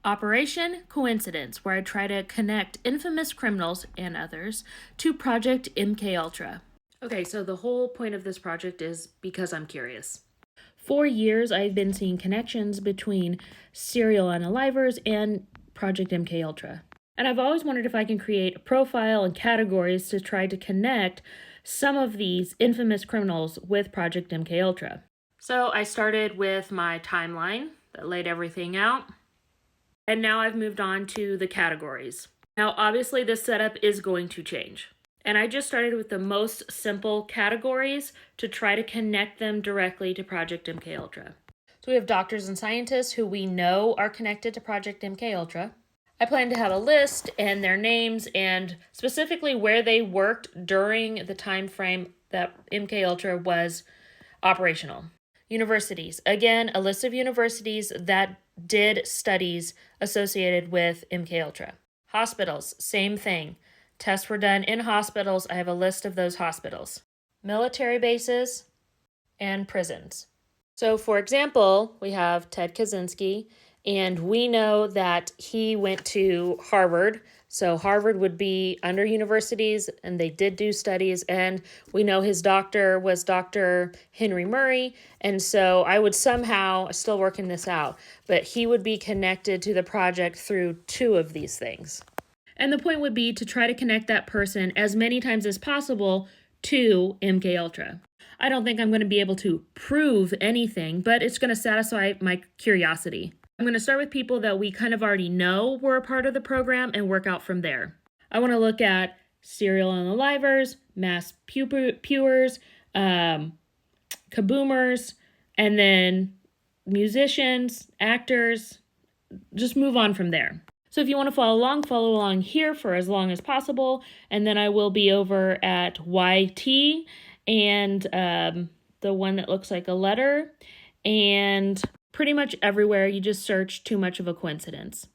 Operation Coincidence, where I try to connect infamous criminals and others to Project MKUltra. Okay, so the whole point of this project is because I'm curious. For years, I've been seeing connections between serial unalivers and Project MKUltra. And I've always wondered if I can create a profile and categories to try to connect some of these infamous criminals with Project MKUltra. So I started with my timeline that laid everything out. And now I've moved on to the categories. Now, obviously, this setup is going to change. And I just started with the most simple categories to try to connect them directly to Project MKUltra. So we have doctors and scientists who we know are connected to Project MKUltra. I plan to have a list and their names and specifically where they worked during the time frame that MKUltra was operational. Universities. Again, a list of universities that did studies associated with MKUltra. Hospitals, same thing. Tests were done in hospitals. I have a list of those hospitals. Military bases and prisons. So, for example, we have Ted Kaczynski, and we know that he went to Harvard. So Harvard would be under universities, and they did do studies. And we know his doctor was Dr. Henry Murray. And so I would somehow, still working this out, but he would be connected to the project through two of these things. And the point would be to try to connect that person as many times as possible to MKUltra. I don't think I'm going to be able to prove anything, but it's going to satisfy my curiosity. I'm going to start with people that we kind of already know were a part of the program and work out from there. I want to look at serial unalivers, mass pewers, kaboomers, and then musicians, actors, just move on from there. So if you want to follow along here for as long as possible, and then I will be over at YT and the one that looks like a letter, and pretty much everywhere you just search Too Much of a Coincidence.